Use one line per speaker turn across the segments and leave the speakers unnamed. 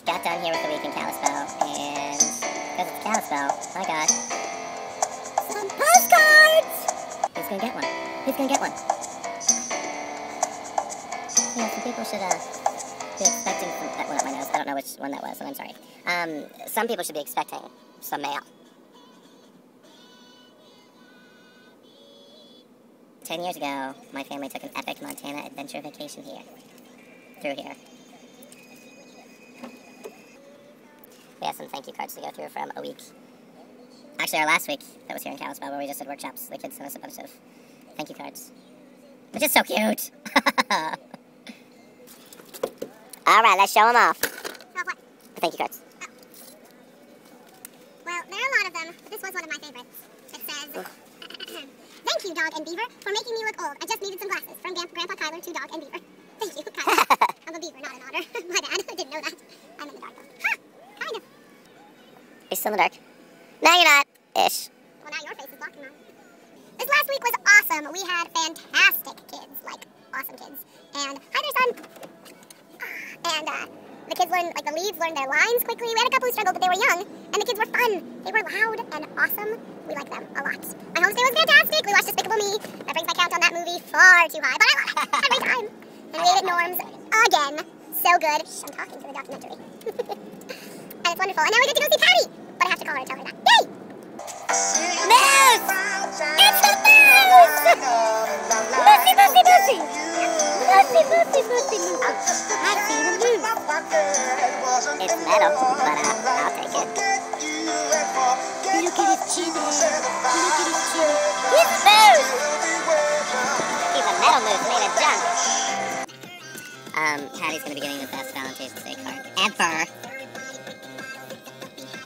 got done here with the week in Kalispell, and because it's Kalispell, my God, some postcards! Who's gonna get one? Who's gonna get one? Yeah, some people should be expecting some, that went up my nose. I don't know which one that was, and I'm sorry. Some people should be expecting some mail. 10 years ago, my family took an epic Montana adventure vacation through here. We have some thank you cards to go through from a week. Actually, our last week that was here in Kalispell, where we just did workshops, the kids sent us a bunch of thank you cards. Which is so cute! Alright, let's show them off.
Show what?
The thank you cards.
Oh. Well, there are a lot of them, but this was one of my favorites. It says, thank you, Dog and Beaver, for making me look old. I just needed some glasses. From Grandpa Kyler to Dog and Beaver. Thank you, Kyler. I'm a beaver, not an otter. My dad didn't know that. I'm in the dark, though. Huh, kind of.
Are you still in the dark? No, you're not. Ish.
Well, now your face is blocking mine. This last week was awesome. We had fantastic kids, like awesome kids. And hi there, son. And the kids learned, like the leads learned their lines quickly. We had a couple who struggled, but they were young. And the kids were fun. They were loud and awesome. We like them a lot. My homestay was fantastic. We watched Despicable Me. That brings my count on that movie far too high, but I love it. Had a great time. And we ate at Norm's again. So good. Shh, I'm talking to the documentary. And it's wonderful. And now we get to go see Patty. But I have to call her and tell her that. Yay!
Moose! It's a moose! Moosey, moosey, moosey! Moosey, moosey, moosey, moosey. I see the moose. It's metal, but I'll take it. Look at his chin. Look at his chin. He's a moose! He's a metal moose made of junk. Patty's gonna be getting the best Valentine's Day card ever.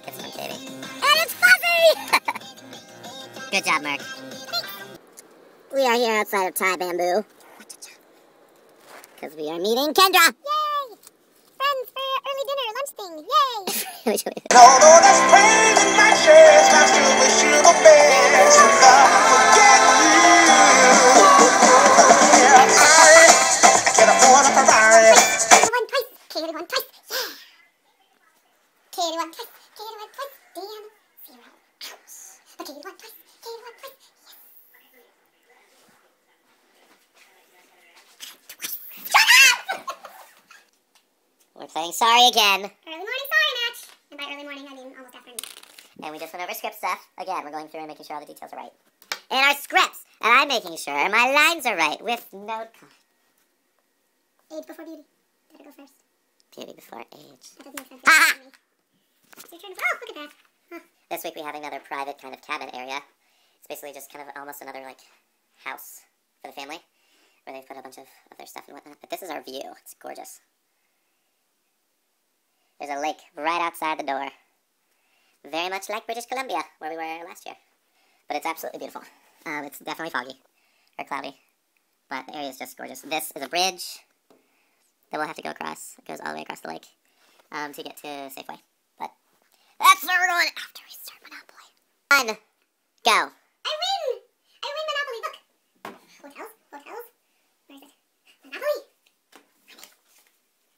It's from Katie. And it's fuzzy! Good job, Mark. We are here outside of Thai Bamboo. Because we are meeting Kendra!
Yay! Friends for early dinner, lunch thing. Yay!
And although there's pain in my chest, I still wish you the best. And I'll forget you. Yeah, I can't afford a Ferrari.
Katie won twice. Yeah! Katie won twice. Katie won twice. Damn. 0. Ouch. But Katie won twice. Katie won twice. Yes. Shut up!
We're playing Sorry again.
Early morning sorry match. And by early morning, I mean almost afternoon.
And we just went over script stuff. Again, we're going through and making sure all the details are right. And our scripts. And I'm making sure my lines are right with no...
Age before beauty. Better go first.
Beauty before age.
That doesn't make sense.
Ah!
It's your turn. Oh, look at that. Huh.
This week we have another private kind of cabin area. It's basically just kind of almost another, like, house for the family, where they put a bunch of their stuff and whatnot. But this is our view. It's gorgeous. There's a lake right outside the door. Very much like British Columbia, where we were last year. But it's absolutely beautiful. It's definitely foggy, or cloudy, but the area is just gorgeous. This is a bridge that we'll have to go across. It goes all the way across the lake to get to Safeway. But that's where we're going after we start Monopoly. 1, go.
I win! I win Monopoly. Look. Hotels. Hotels. Where is it? Monopoly.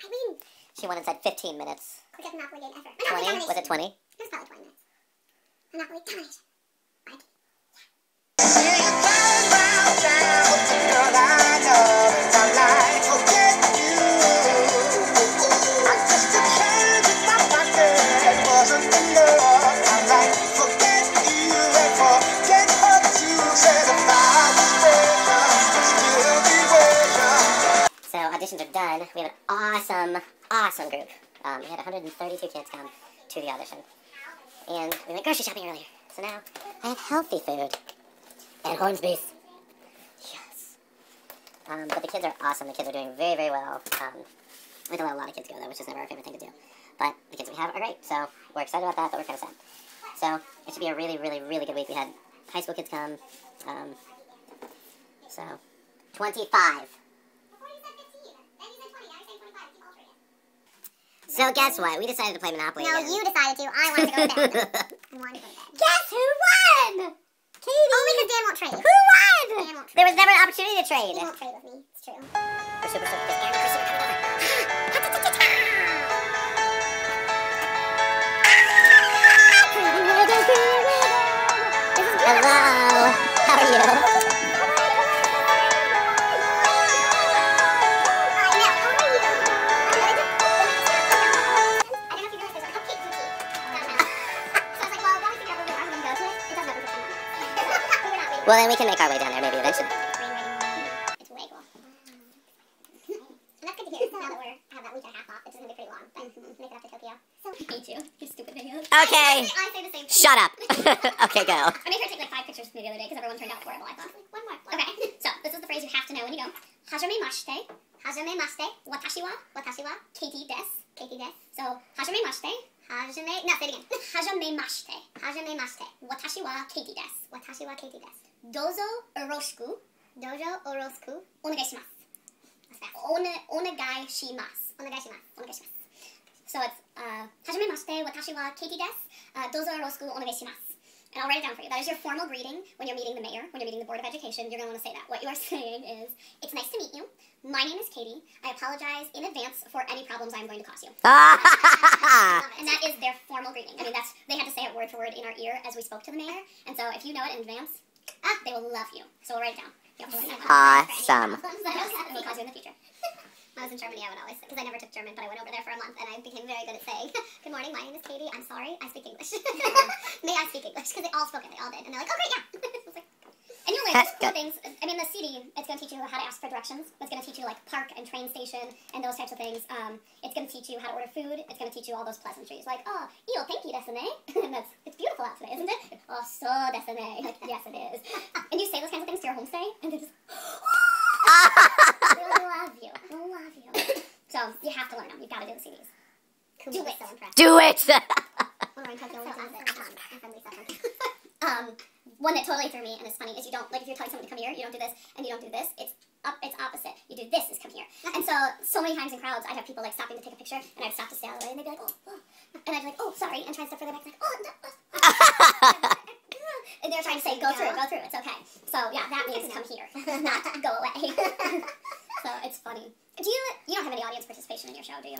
I win.
She won inside 15 minutes.
Quickest Monopoly game ever.
20?
Monopoly
Was it 20?
It was probably 20 minutes. Monopoly domination. Right?
So auditions are done. We have an awesome group. We had 132 kids come to the audition. And we went grocery shopping earlier. So now I have healthy food. And Hornsby's. Yes. But the kids are awesome. The kids are doing very, very well. We don't let a lot of kids go, though, which is never our favorite thing to do. But the kids we have are great. So we're excited about that, but we're kind of sad. So it should be a really, really, really good week. We had high school kids come. So 25. So guess what? We decided to play Monopoly
No,
again.
you decided to. I wanted to go to bed. I wanted to go to bed.
Guess who won? Katie.
Only because Dan won't trade.
Who won?
Dan won't trade.
There was never an opportunity to trade.
He won't trade with me. It's true.
We're super stoked because Aaron and Chris are coming over. Well, then we can make our way down there maybe eventually.
It's way cool. And that's good to hear. Now that we have that week and a half off, it's going to be pretty long. But make it up to Tokyo. So, I hate you. Your stupid videos.
Okay.
I say the same thing.
Shut up. Okay, go.
I made her take like 5 pictures of me the other day because everyone turned out horrible, I thought. One more. Okay. So, this is the phrase you have to know when you go. Hajime mashite. Hajime mashite. Watashi wa. Watashi wa. Katie desu. Katie desu. So, hajime mashite. Hajime. No, say it again. Hajime mashite. Hajime mashite. Watashi wa Katie desu. Watashi wa Katie desu. Dozo oroshiku. Dojo oroshiku. Onegai shimasu. What's that? Onegai shimasu. Onegai shimasu. Onegai shimasu. So it's hajime mashite. Watashi wa Katie desu. Dozo oroshiku. Onegai shimasu. And I'll write it down for you. That is your formal greeting when you're meeting the mayor, when you're meeting the Board of Education. You're going to want to say that. What you are saying is, it's nice to meet you. My name is Katie. I apologize in advance for any problems I'm going to cause you. And that is their formal greeting. I mean, they had to say it word for word in our ear as we spoke to the mayor. And so if you know it in advance, they will love you. So we'll write it down. You have to write it down.
Awesome.
That will cause you in the future. When I was in Germany, I would always, because I never took German, but I went over there for a month, and I became very good at saying, good morning, my name is Katie, I'm sorry, I speak English. May I speak English? Because they all spoke it, they all did. And they're like, oh, great, yeah. I was like, and you'll learn cool things. I mean, the CD, it's going to teach you how to ask for directions. It's going to teach you, like, park and train station and those types of things. It's going to teach you how to order food. It's going to teach you all those pleasantries. Like, oh, iyo, thank you, desu ne. And it's beautiful out today, isn't it? Oh, so desu ne. Like, yes, it is. And you say those kinds of things to your homestay, and they just, they'll love you. They'll love you. So, you have to learn them. You've got to do the CDs. Do it. So impressed.
Do it.
One that totally threw me, and it's funny, is you don't, like, if you're telling someone to come here, you don't do this, and you don't do this. It's opposite. You do this is come here. And so many times in crowds, I'd have people, like, stopping to take a picture, and I'd stop to stay out of the way, and they'd be like, oh. And I'd be like, oh, sorry, and try to step further back, like, oh, no. And they're trying to say, go through, it's okay. So, yeah, that means come here, not go away. So, it's funny. You don't have any audience participation in your show, do you?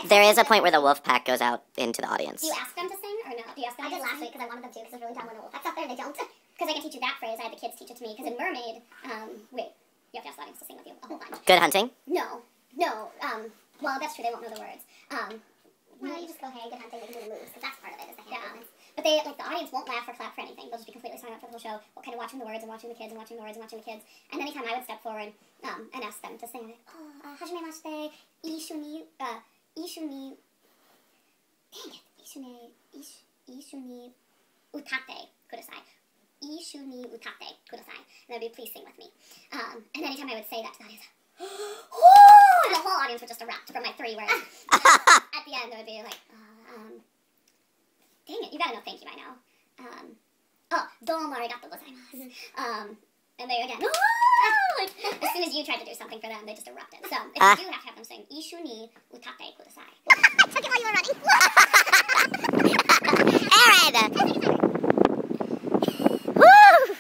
There is a point where the wolf pack goes out into the audience.
Do you ask them to sing, or no? Do you ask them? I did last week because I wanted them to, because it was really dumb when the wolf pack's out there and they don't. Because I can teach you that phrase. I had the kids teach it to me. Because in Mermaid, wait, you have to ask the audience to sing with you a whole bunch.
Good hunting?
No. Well, that's true. They won't know the words. Well, you just go, hey, good hunting. They can do the moves, because that's part of it, is the hand movements. But they, like, the audience won't laugh or clap for anything. They'll just be completely silent for the whole show, kind of watching the words and watching the kids and watching the words and watching the kids. And anytime I would step forward and ask them to sing, like, oh, hajimemashite, ishuni, dang it, ishuni utate kudasai. Ishuni utate kudasai. And they'd be, please sing with me. And anytime I would say that to the audience, and the whole audience would just erupt from my 3 words. At the end, it would be like, dang it, you gotta know thank you by now. Domo arigatou gozaimasu. And they again, like, as soon as you tried to do something for them, they just erupted. So, if you do have to have them sing, Ishu ni utate kudasai. I took it while you were running.
Aaron! Woo!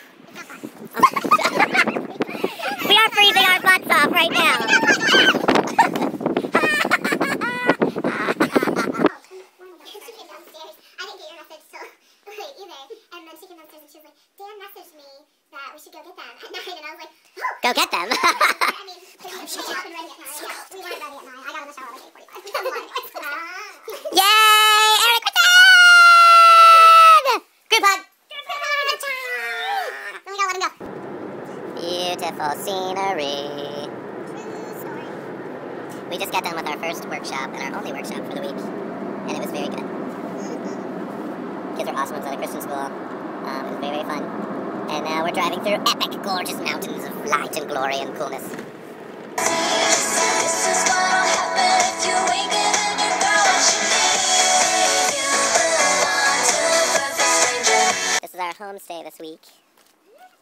We are freezing our butts off right now. Go get them.
We weren't ready at 9. We weren't ready at 9. I got in the shower at 8:45.
Yay! Eric Christian! Group hug.
Then we gotta let him go.
Beautiful scenery. We just got done with our first workshop and our only workshop for the week, and it was very good. Kids are awesome. It was at a Christian school. It was very, very fun. And now we're driving through epic, gorgeous mountains of light and glory and coolness.
This is what'll happen if you ain't getting your girl what she needs. You belong to a perfect stranger.
This is our homestay this week.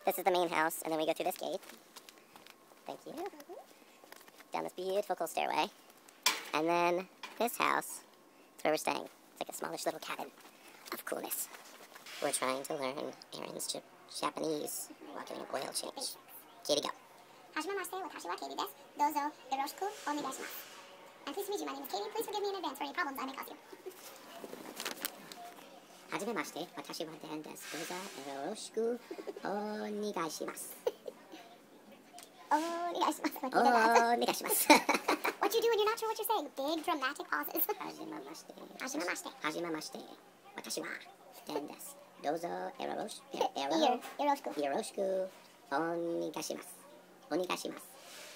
This is the main house, and then we go through this gate. Thank you. Down this beautiful cool stairway. And then this house is where we're staying. It's like a smallish little cabin of coolness. We're trying to learn Aaron's Japanese while getting an oil change. Katie, go.
Hajimemashite, watashi wa Katie desu. Dozo yoroshiku onegaishimasu. And pleased to meet you. My name is Katie. Please forgive me in advance for any problems I may cause you.
Hajimemashite, watashi wa Dan desu. Dozo yoroshiku onegaishimasu. Onegaishimasu.
What you do when you're not sure what you're saying? Big dramatic pauses.
Hajimemashite.
Hajimemashite.
Hajimemashite. Watashi wa Dan desu. Dozo,
Yoroshiku.
yoroshiku, onegashimasu. Onegashimasu.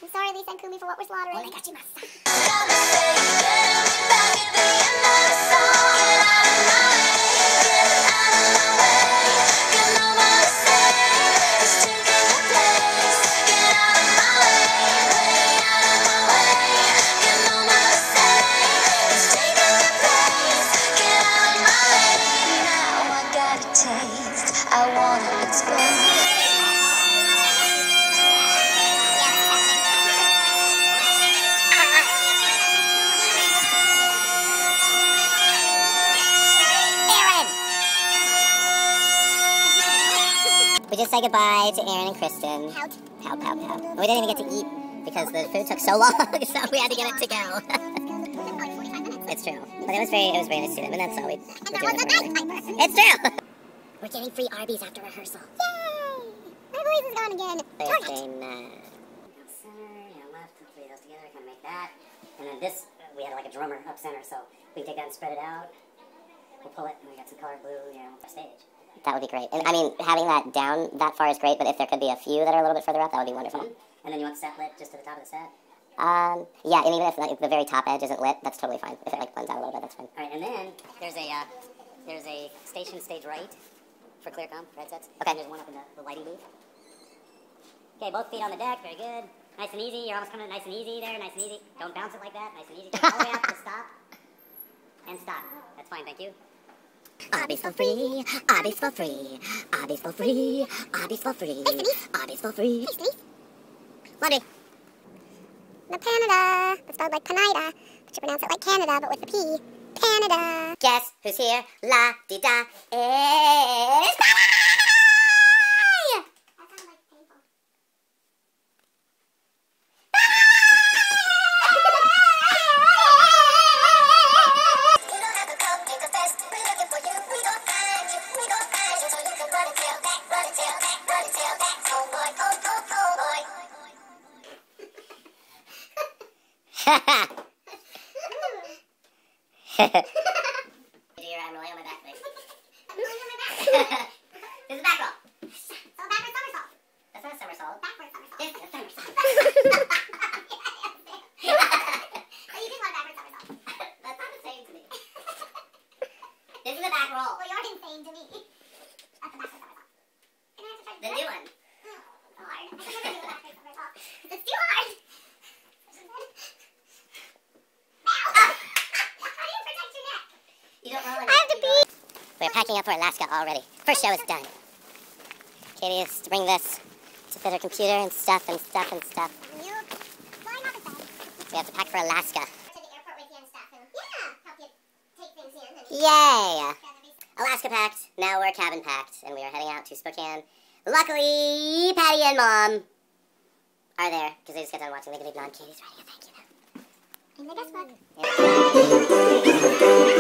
I'm sorry, Lisa and Kumi, for what we're slaughtering.
Onegashimasu.
I wanna explode.
We just say goodbye to Aaron and Kristen. Pow, pow, pow. And we didn't even get to eat because the food took so long, so we had to get it to go. It's true. But it was very nice to see them, and that's all we
And there was a bagpiper.
It's true! We're getting free Arby's after rehearsal.
Yay! My voice is gone again. Darn it.
Center, left, three of those together, kind of make that. And then this, we had like a drummer up center, so we can take that and spread it out. We'll pull it, and we got some color blue, for stage. That would be great. And I mean, having that down that far is great, but if there could be a few that are a little bit further up, that would be wonderful. And then you want the set lit just to the top of the set? Yeah, and even if like, the very top edge isn't lit, that's totally fine. If it like blends out a little bit, that's fine. All right, and then there's a station stage right for clear comm for headsets. Okay. And there's one up in the lighting booth. Okay, both feet on the deck, very good. Nice and easy. You're almost coming nice and easy there, nice and easy. Don't bounce it like that. Nice and easy. Come all the way out to stop and stop. That's fine, thank you. Arby's for free, Arby's for free, Arby's for free, Arby's for free, Arby's for free.
Hey, Steve.
Laundry.
The Canada. It's spelled like Panida, but you pronounce it like Canada, but with the P. Canada.
Guess who's here? La di da. It's Bye!
That sounded like painful.
You don't have to come and confess. We're looking for you. We gon' find you. We gon' find you so you can run and tell that, run and tell that, run and tell that. Oh boy, oh boy.
Do your rolling on my back, please.
I'm going on my back.
This is back roll.
So backward somersault.
That's not a somersault.
Backward somersault.
This is a somersault.
Oh, you did one backward somersault.
That's not the same to me. This is a back roll.
Well, you're insane to me. That's a backward somersault. You're gonna have to try to
The
do
new
it.
one.
So hard. I can never do a backward somersault. It's too hard. Ow! How do you protect your neck?
You don't roll.
I have to pee.
We're packing up for Alaska already. First show is done. Katie has to bring this to fit her computer and stuff and stuff and stuff.
You flying off the side.
So we have to pack for Alaska.
To the airport with you and stuff. And help you take things in. And
Yay! Alaska packed. Now we're cabin packed, and we are heading out to Spokane. Luckily, Patty and Mom are there because they just got done watching Legally Blonde. Katie's writing a thank you note.
in the guest book.
Yeah.